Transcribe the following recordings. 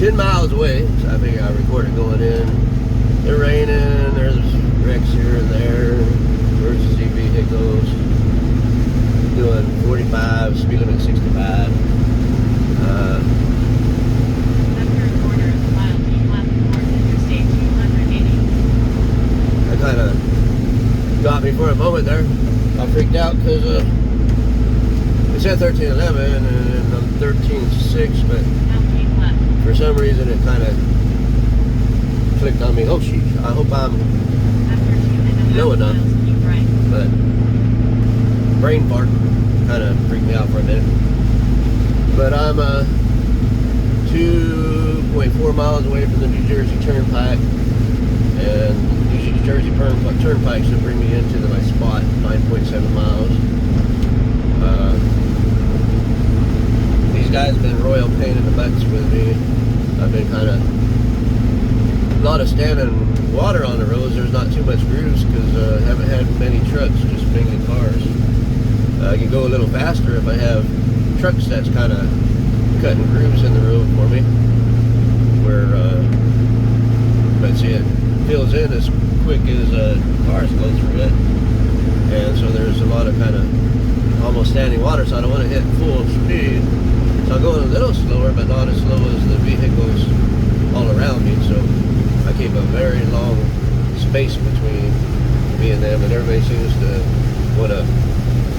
10 miles away, so I figure I recorded going in. It's raining, there's wrecks here and there, emergency vehicles, doing 45, speed limit 65. After a quarter of a mile, keep left towards Interstate 280. That kind of got me for a moment there. I freaked out because it said 1311 and I'm 13.6, but for some reason it kind of clicked on me. Oh, sheesh. I hope I'm low enough. Right. But brain fart kind of freaked me out for a minute. But I'm 2.4 miles away from the New Jersey Turnpike, and New Jersey Turnpike should bring me into my spot, 9.7 miles. These guys have been royal pain in the butts with me. I've been kind of a lot of standing water on the roads. There's not too much grooves because I haven't had many trucks, just mainly cars. I can go a little faster if I have trucks that's kind of cutting grooves in the road for me. But see, it fills in as quick as cars go through it, and so there's a lot of kind of almost standing water. So I don't want to hit full speed. So I'm going a little slower, but not as slow as the vehicles all around me. So I keep a very long space between me and them, and everybody seems to want to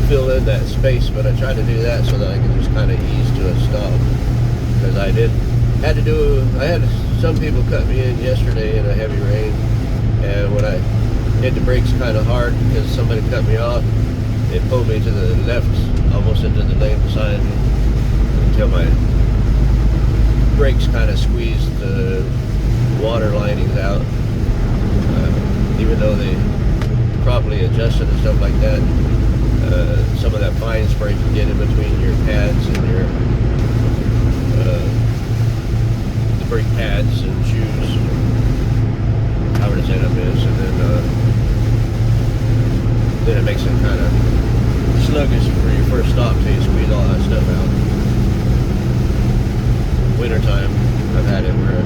fill in that space, but I try to do that so that I can just kind of ease to a stop. Because I had some people cut me in yesterday in a heavy rain, and when I hit the brakes kind of hard because somebody cut me off, it pulled me to the left, almost into the lane beside me, until my brakes kind of squeezed the water linings out. Even though they properly adjusted and stuff like that, some of that fine spray can get in between your pads and your the brake pads and shoes, however the setup is, and then it makes it kind of sluggish for your first stop till you squeeze all that stuff out. Wintertime, I've had it where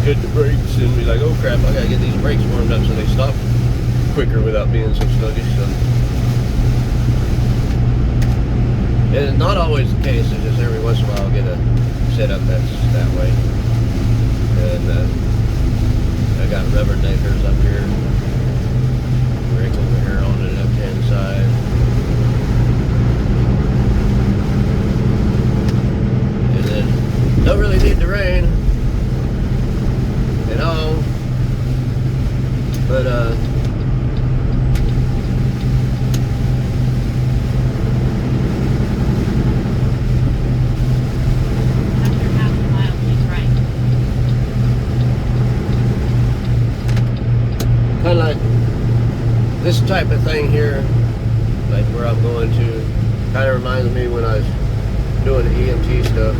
hit the brakes and be like, oh crap, I gotta get these brakes warmed up so they stop quicker without being so sluggish. So. And it's not always the case, it's just every once in a while I'll get a setup that's that way. And I got rubber nakers up here, brake over here on the left hand side. And then don't really need the rain at all, but After half a mile, please right. kind of like this type of thing here, like where I'm going to, kind of reminds me when I was doing the EMT stuff.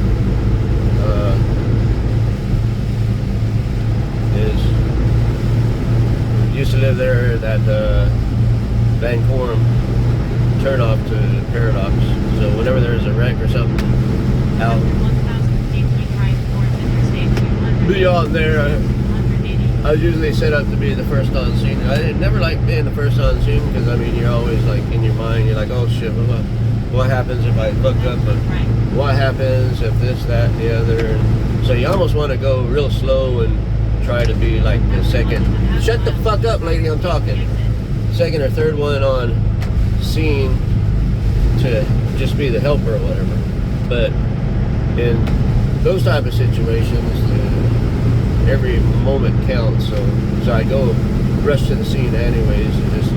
Used to live there at Van Corum turnoff to Paradox. So whenever there's a wreck or something out After 1,000 feet, please right towards Interstate 280. beyond there, I 180. was usually set up to be the first on scene. I never liked being the first on scene because I mean you're always like in your mind, you're like, oh shit, what happens if I fuck up? But what happens if this, that, and the other? And so you almost want to go real slow and try to be like the second. Shut the fuck up, lady, I'm talking. Second or third one on scene to just be the helper or whatever. But in those type of situations, every moment counts. So I go rush to the scene anyways and just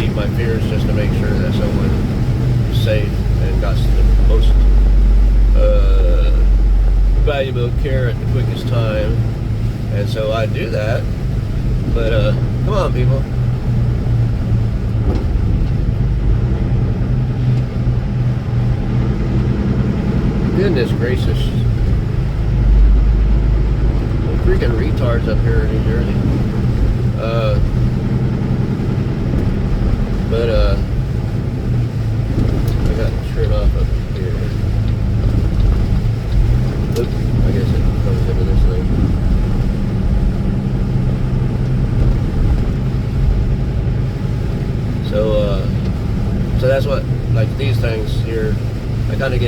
eat my fears just to make sure that someone is safe and got the most valuable care at the quickest time. And so I do that. But come on, people. Goodness gracious. The freaking retards up here in New Jersey. I got to turn off up here. Oop, I guess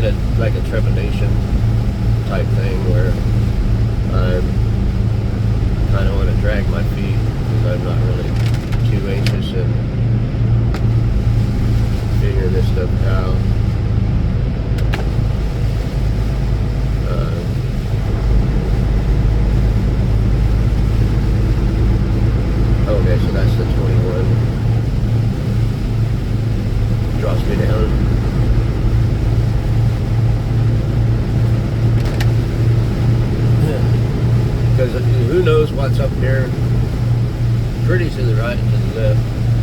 of like a trepidation type thing where I'm kind of want to drag my feet because I'm not really too anxious in figuring this stuff out. Okay, so that's the 21. Drops me down. Because who knows what's up here? Pretty to the right and to the left.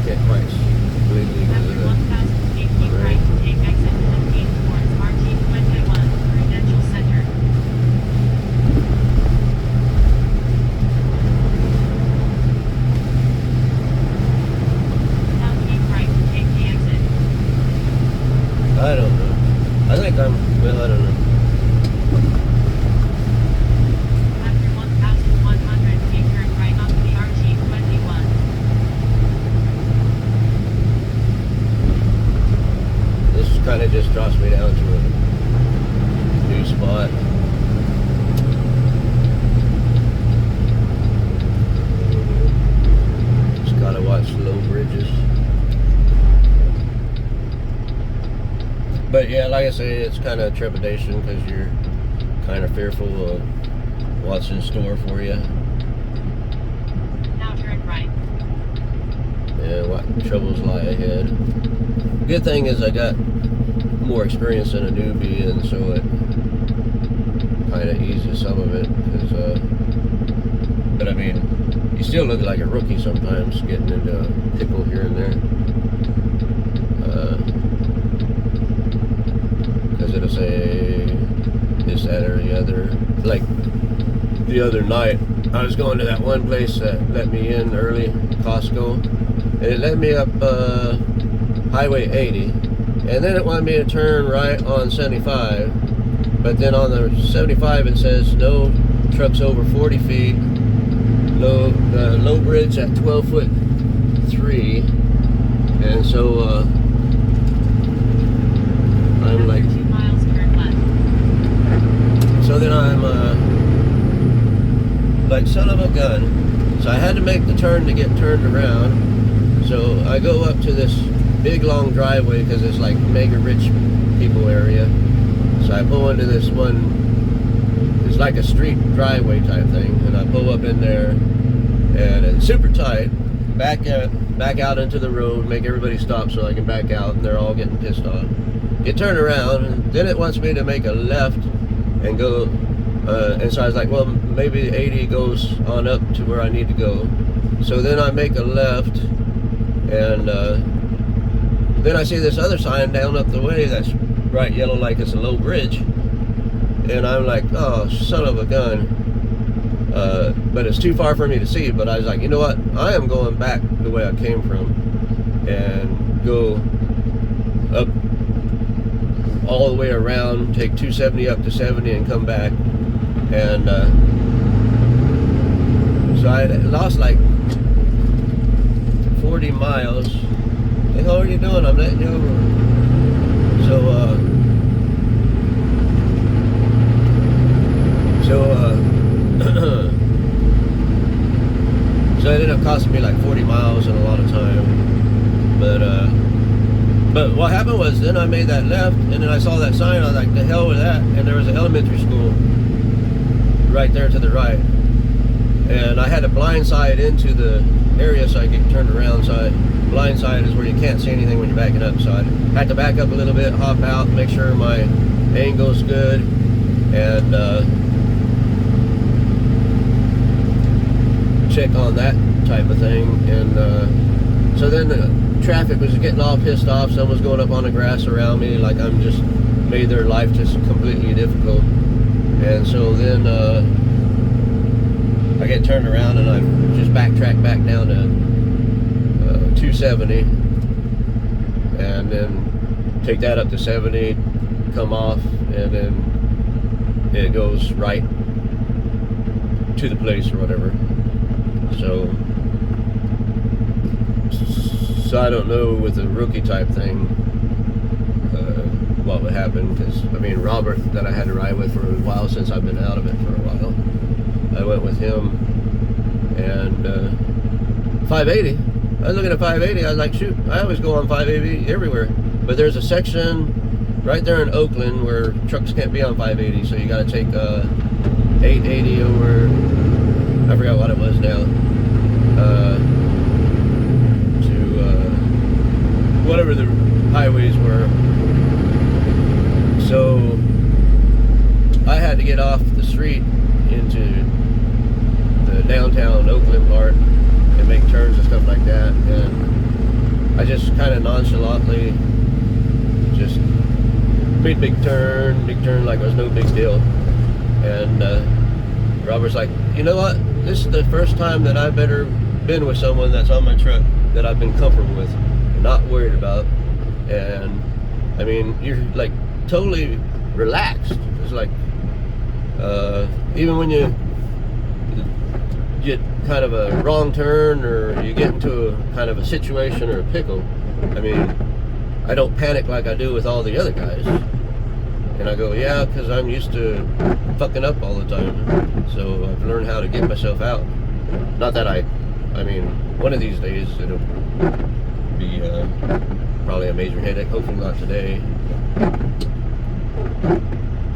Can't quite completely After 1,000 feet, keep right to take exit 15 towards RT21 Prudential Center. Now keep right to take the exit. I don't know. I think well, I don't know. After 1,100 feet, turn right onto the RT21. This kind of just drops me down to a new spot. Just gotta watch low bridges. But yeah, like I say, it's kind of trepidation because you're kind of fearful of what's in store for you. Now turn right. And what troubles lie ahead. Good thing is I got more experience than a newbie, and so it kind of eases some of it. But I mean, you still look like a rookie sometimes, getting into a pickle here and there. Because it'll say this, that, or the other. Like the other night, I was going to that one place that let me in early, Costco, and it let me up Highway 80, and then it wanted me to turn right on 75, but then on the 75 it says no trucks over 40 feet, low bridge at 12'3", and so I'm like, 2 miles, turn left. so then I'm like, son of a gun. So I had to make the turn to get turned around. So I go up to this big long driveway because it's like mega rich people area. So I pull into this one, it's like a street driveway type thing, and I pull up in there, and it's super tight. Back out into the road, make everybody stop so I can back out, and they're all getting pissed off. Get turned around, and then it wants me to make a left and go, and so I was like, well, maybe 80 goes on up to where I need to go. So then I make a left, and then I see this other sign down up the way that's bright yellow like it's a low bridge, and I'm like, oh, son of a gun. But it's too far for me to see, but I was like, you know what, I am going back the way I came from and go up all the way around, take 270 up to 70 and come back. And so I lost like 40 miles. Hey, how are you doing? I'm letting you over. So it ended up costing me like 40 miles and a lot of time. But what happened was, then I made that left, and then I saw that sign. I was like, the hell with that. And there was an elementary school right there to the right. And I had to blindside into the area so I could turn around. So blindside is where you can't see anything when you're backing up. So I had to back up a little bit, hop out, make sure my angle's good, and check on that type of thing. And so then the traffic was getting all pissed off. Someone was going up on the grass around me like I'm just made their life just completely difficult. And so then I get turned around and I just backtrack back down to 270, and then take that up to 70, come off, and then it goes right to the place or whatever. So I don't know with the rookie type thing. what would happen, because I mean Robert that I had to ride with for a while, since I've been out of it for a while, I went with him, and 580. I was looking at 580. I was like, shoot, I always go on 580 everywhere, but there's a section right there in Oakland where trucks can't be on 580, so you got to take 880 over. I forgot what it was now. To whatever the highways were. So I had to get off the street into the downtown Oakland part and make turns and stuff like that, and I just kind of nonchalantly just made big turn like it was no big deal. And Robert's like, you know what, this is the first time that I've ever been with someone that's on my truck that I've been comfortable with and not worried about. And I mean, you're like totally relaxed. It's like even when you get kind of a wrong turn, or you get into a kind of a situation or a pickle, I mean, I don't panic like I do with all the other guys. And I go, yeah, because I'm used to fucking up all the time, so I've learned how to get myself out. Not that I mean, one of these days it'll be probably a major headache. Hopefully not today.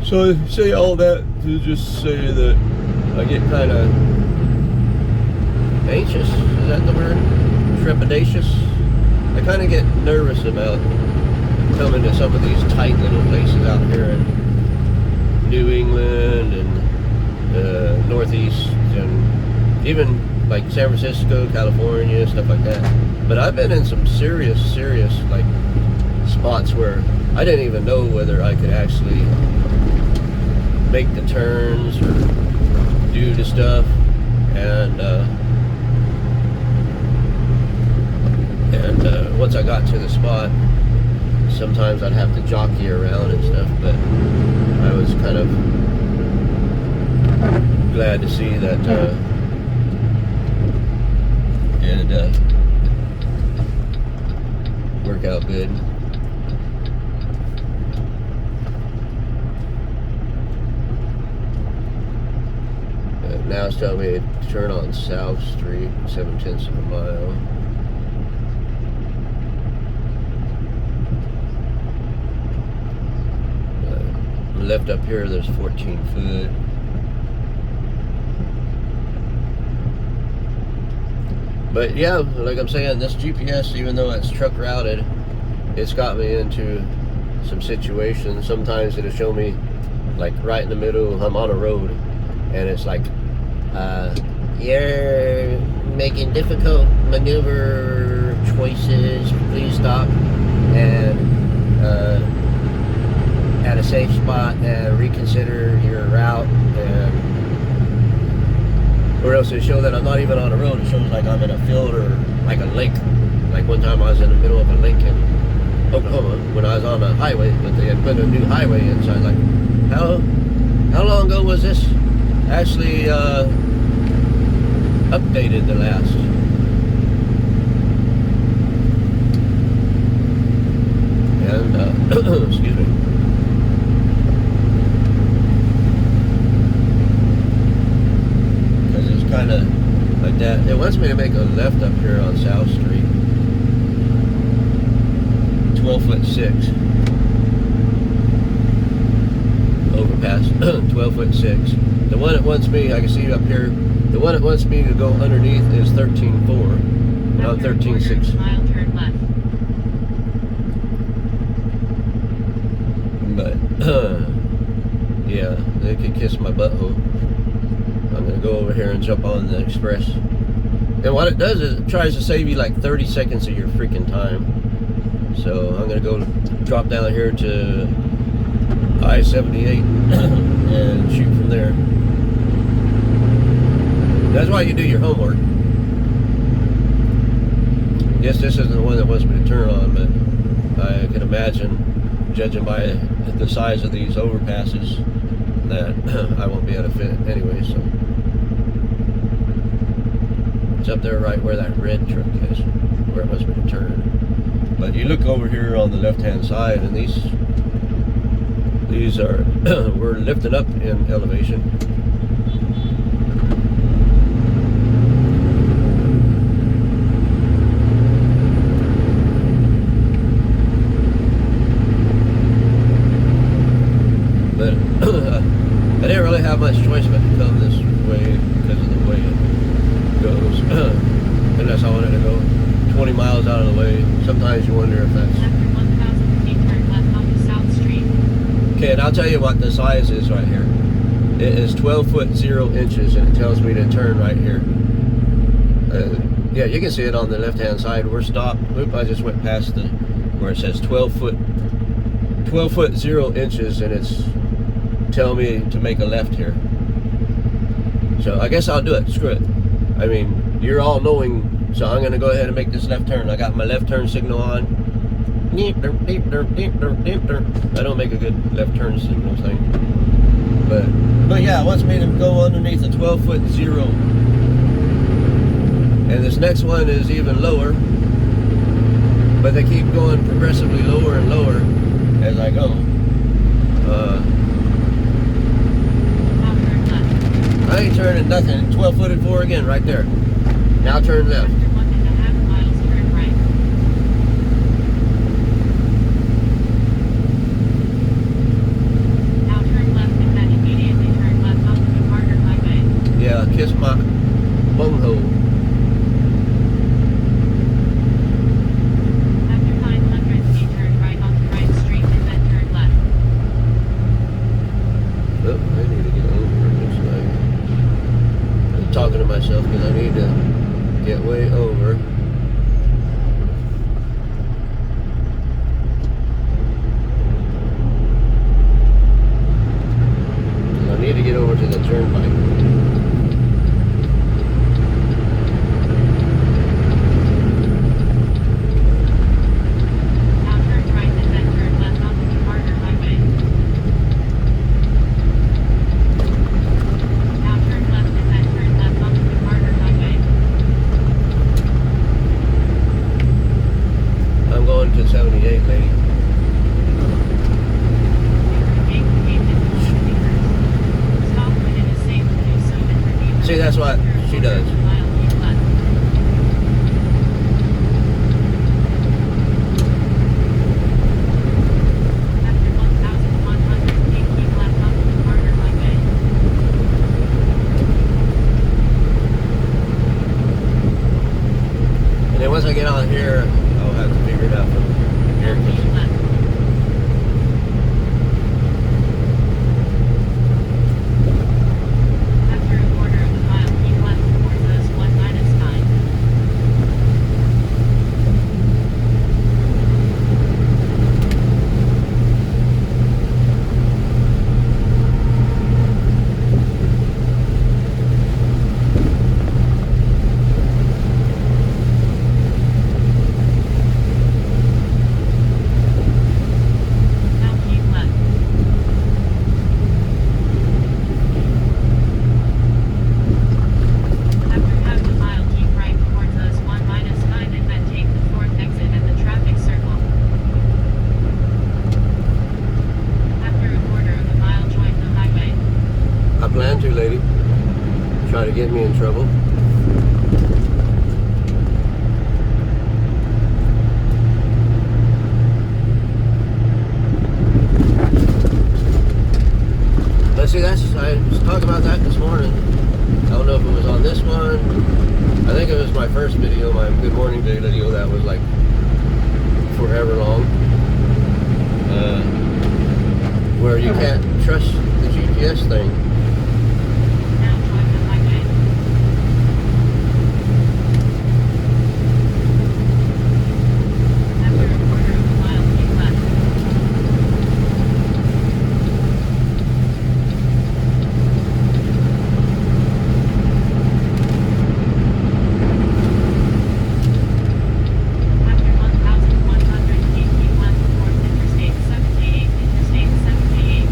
So I say all that to just say that I get kind of anxious. Is that the word? Trepidatious. I kind of get nervous about coming to some of these tight little places out here in New England and Northeast, and even like San Francisco, California, stuff like that. But I've been in some serious like spots where I didn't even know whether I could actually make the turns or do the stuff, and once I got to the spot, sometimes I'd have to jockey around and stuff, but I was kind of glad to see that it worked out good. Now it's telling me to turn on South Street, 7/10 of a mile. Left up here, there's 14 foot. But yeah, like I'm saying, this GPS, even though it's truck routed, it's got me into some situations. Sometimes it'll show me like right in the middle, I'm on a road, and it's like, you're making difficult maneuver choices, please stop and at a safe spot and reconsider your route. And or else it shows that I'm not even on a road. It shows like I'm in a field or like a lake. Like one time I was in the middle of a lake in Oklahoma when I was on a highway, but they had put a new highway in, so I was like, how long ago was this actually updated the last? And excuse me. Because it's kind of like that. It wants me to make a left up here on South Street. 12'6". Overpass. 12'6". The one that wants me, I can see up here, the one that wants me to go underneath is 13.4. And I'm 13.6. Mile turn left. But yeah, they could kiss my butthole. I'm gonna go over here and jump on the express. And what it does is it tries to save you like 30 seconds of your freaking time. So I'm gonna go drop down here to I-78 and shoot from there. That's why you do your homework. Yes, this isn't the one that wants me to turn on, but I can imagine, judging by the size of these overpasses, that I won't be able to fit anyway. So it's up there right where that red truck is, where it wants me to turn. But you look over here on the left hand side, and these These are we're lifting up in elevation. But I didn't really have much choice but to come this way because of the way it goes. Unless I wanted to go 20 miles out of the way. Sometimes you wonder if that's... After 1,000 feet, turn left onto South Street. Okay, and I'll tell you what the size is right here. It is 12 foot 0 inches, and it tells me to turn right here. Yeah, you can see it on the left-hand side. We're stopped. Oop, I just went past the where it says 12 foot 0 inches, and it's telling me to make a left here. So I guess I'll do it. Screw it. I mean, you're all knowing, so I'm going to go ahead and make this left turn. I got my left turn signal on. I don't make a good left turn signal thing. But yeah, it wants me to go underneath a 12 foot 0. And this next one is even lower. But they keep going progressively lower and lower as I go. Now turn left. I ain't turning nothing. 12 footed 4 again right there. Now turn left. After 1.5 miles, turn right. Now turn left and then immediately turn left onto the MacArthur Highway. Yeah, kiss my bunghole. After 900 feet, turn right onto Wright Street and then turn left. Oh, I need to get over it, looks like. I'm talking to myself because I need to get way over. I need to get over to the turnpike. Now turn right and then turn left onto the MacArthur Highway. Now turn left and then turn left onto the MacArthur Highway. I'm going to 78, lady. Stop when it is safe to do so and repeat. See, that's what she does. After 1,100 feet, keep left onto the MacArthur Highway. And then once I get on here, I'll have to figure it out from here. Now keep left. After a quarter of a mile, keep left towards us 1-9. Now keep left. After half a mile, keep right towards us 1-9 and then take the 4th exit at the traffic circle. After a quarter of a mile, join the highway. I plan to, lady. Try to get me in trouble. But see, I was talking about that this morning. I don't know if it was on this one. I think it was my first video, my Good Morning video that was like forever long. Where you can't trust the GPS thing. Now join the highway. After a quarter of a mile, keep left. After 1,100 feet, keep left towards Interstate 78. Interstate 78.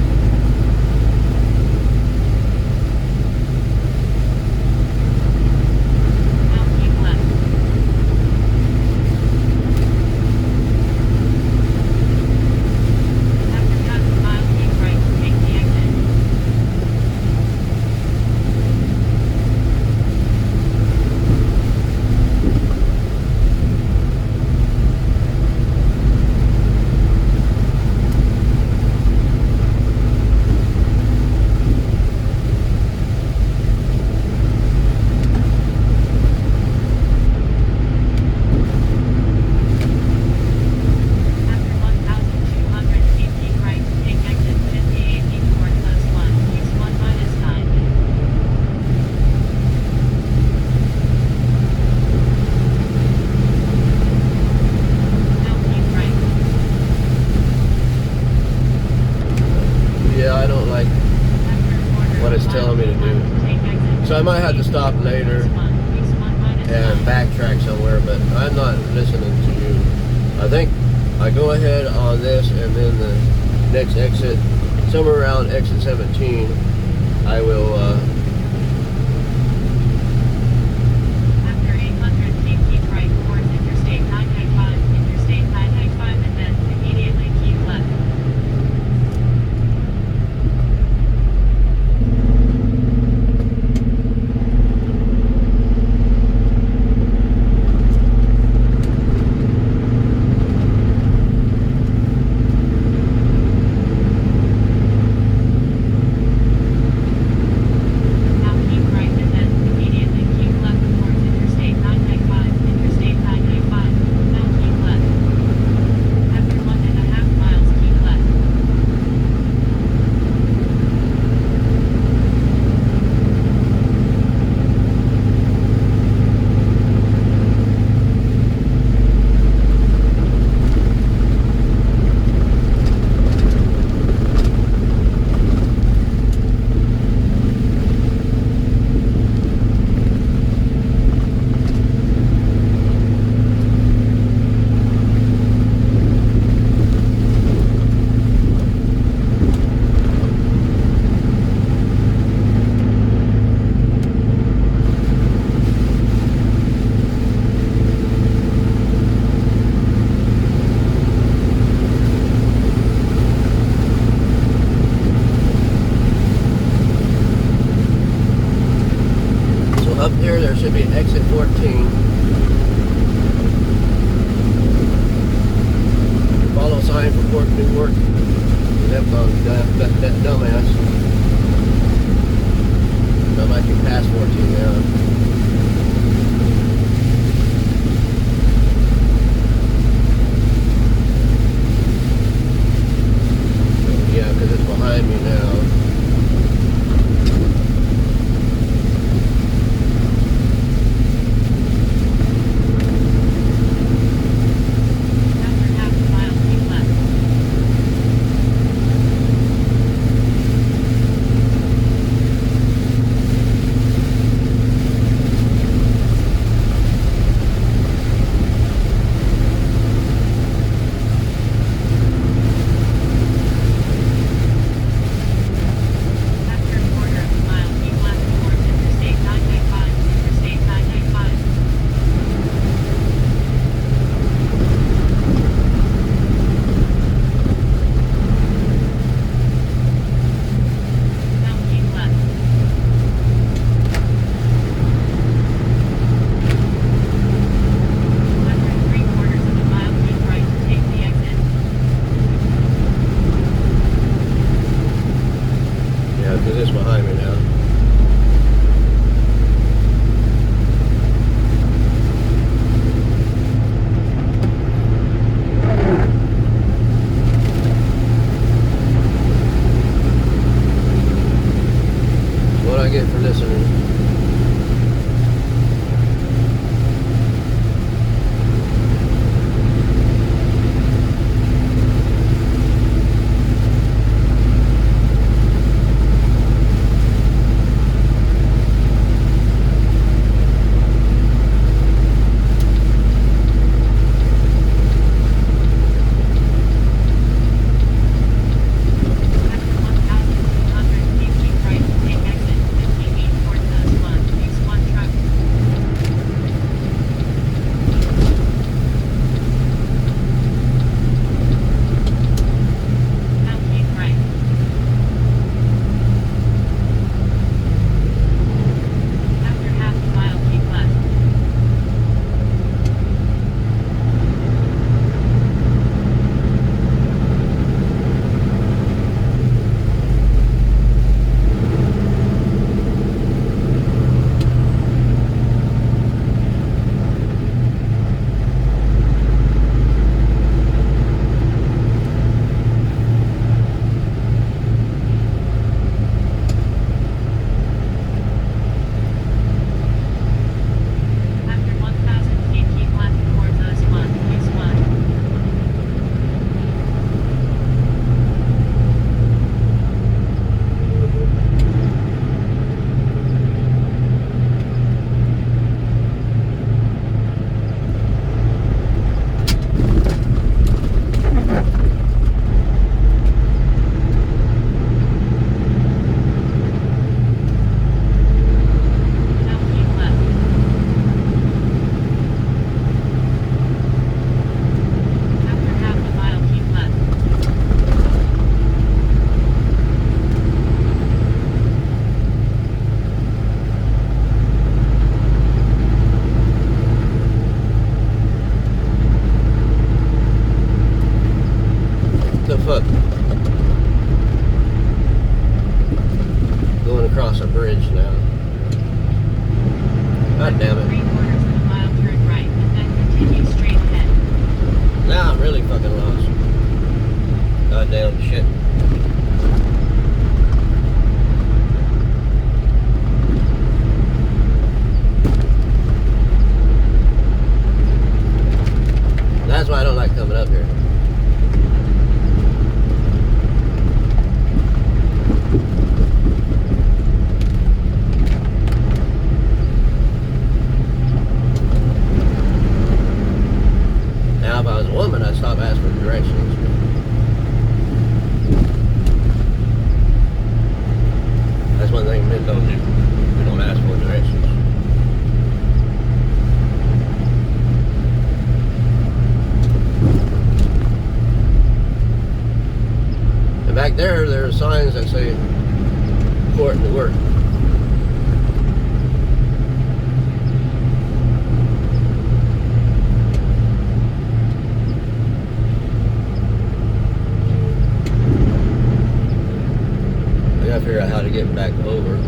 it's telling me to do. So I might have to stop later and backtrack somewhere, but I'm not listening to you. I think I go ahead on this, and then the next exit, somewhere around exit 17, I will After 800 feet, keep right towards Interstate 995, Interstate 995, and then immediately keep left. Now keep right and then immediately keep left towards Interstate 995, Interstate 995. Now keep left. After 1.5 miles, keep left. up here. There should be an exit 14. Follow sign for Port Newark. Yep, that dumbass. I'm like you pass 14 now. Yeah, because it's behind me now. Because it's behind me now. What do I get for listening? across a bridge now. God damn it. 3/4 of a mile, turn right, and then continue straight ahead. Now I'm really fucking lost. Goddamn shit. That's why I don't like coming up here. Now, if I was a woman, I'd stop asking for directions. That's one thing men don't do. We don't ask for directions. And back there are signs that say Port Newark. I gotta figure out how to get back over.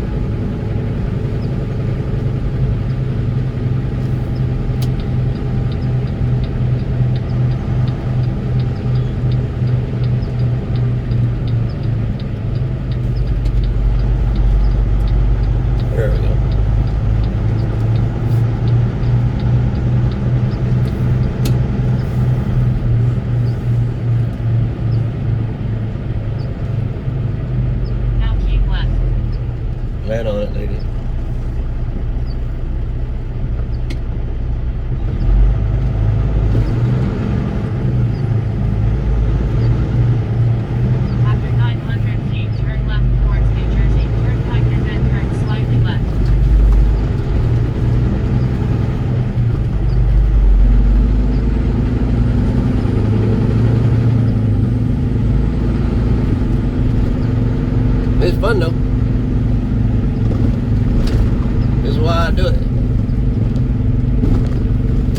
There we go. Now keep left. Land on it, lady. After 900 feet, turn left towards New Jersey Turnpike and then turn slightly left. It's fun though. This is why I do it.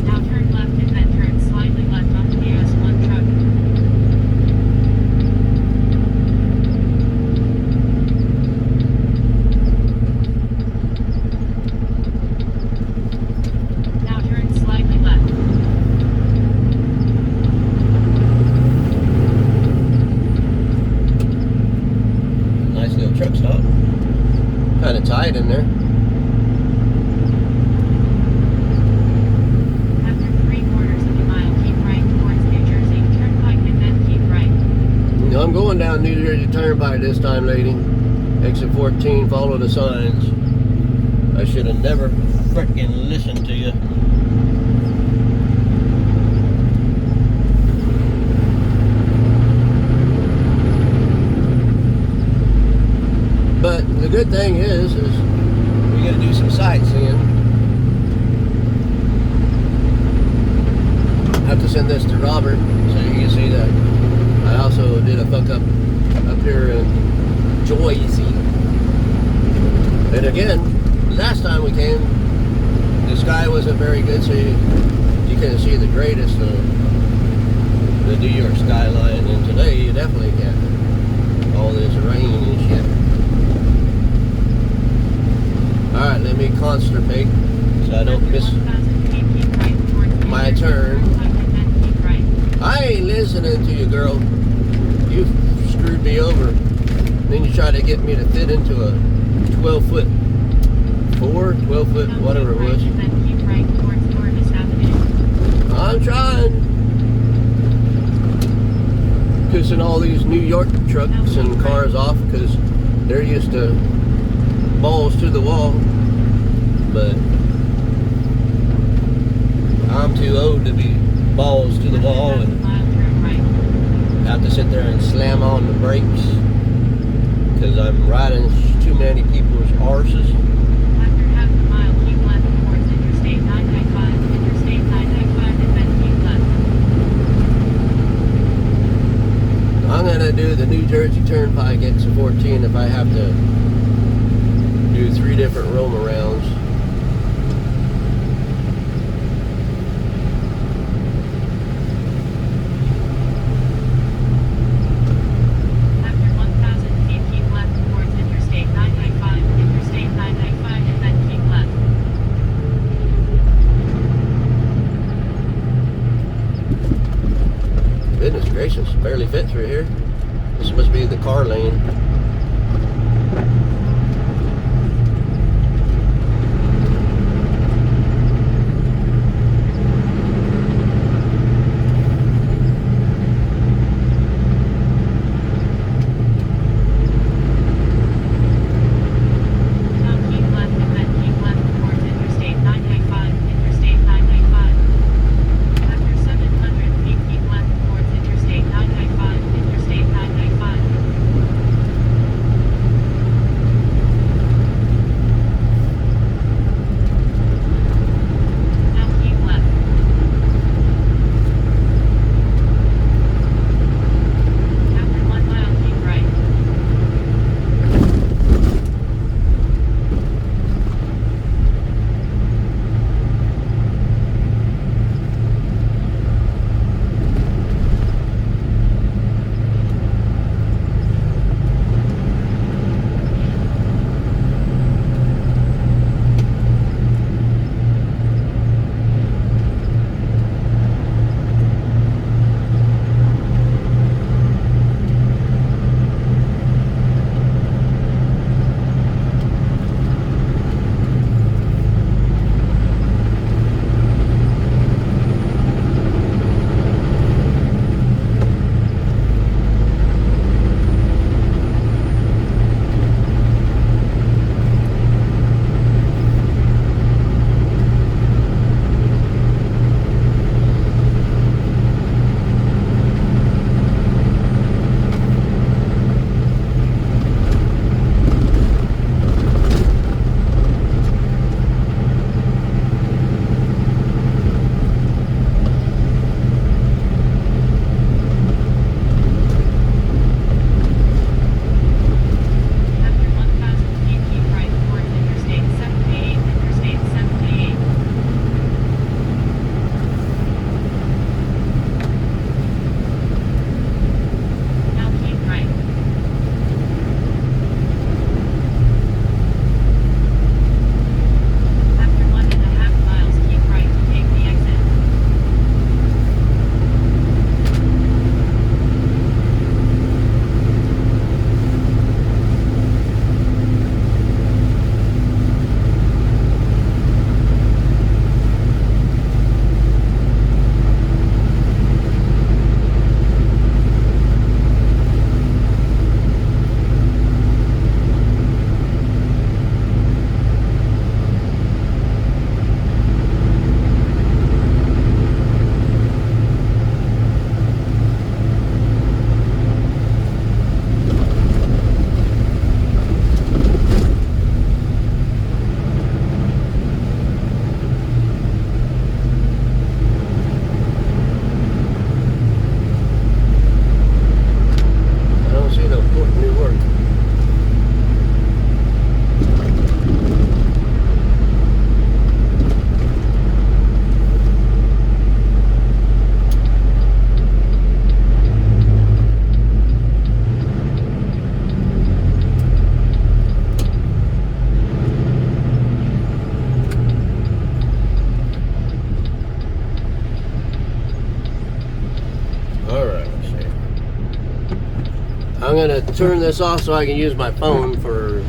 Now turn left and then turn slightly left onto the US1 truck. Now turn slightly left. Nice little truck stop. Kind of tight in there. After 3/4 of a mile, keep right towards New Jersey Turnpike and then keep right. No, I'm going down New Jersey Turnpike this time, lady. Exit 14, follow the signs. I should have never frickin' listened to you. But the good thing is we gotta do some sightseeing. I have to send this to Robert so you can see that I also did a fuck up here in Joycey. And again, last time we came, the sky wasn't very good, so you couldn't see the greatest of the New York skyline. And today you definitely can. All this rain and shit. Alright, let me constipate so I don't miss my turn. I ain't listening to you, girl. You screwed me over. Then you tried to get me to fit into a 12-foot, 12-foot, whatever it was. I'm trying. Pissing all these New York trucks and cars off because they're used to balls to the wall. But I'm too old to be balls to the wall and have to sit there and slam on the brakes because I'm riding too many people's arses. After half a mile, keep left towards Interstate 995, Interstate 995, and then keep left. I'm gonna do the New Jersey Turnpike exit 14 if I have to do 3 different roam arounds. After 1,000 feet, keep left towards Interstate 995, barely fit through here. This must be the car lane. Now keep left and then keep left towards Interstate 995, Interstate 995. After 700 feet, keep left towards Interstate 995, Interstate 995. Now keep left. After 1 mile, keep right. After 1,000 feet, keep right towards Interstate 78, Interstate 78. Now keep right. After 1.5 miles, keep right to take the exit. I don't see no port in Newark. Alright, let's see. I'm gonna turn this off so I can use my phone for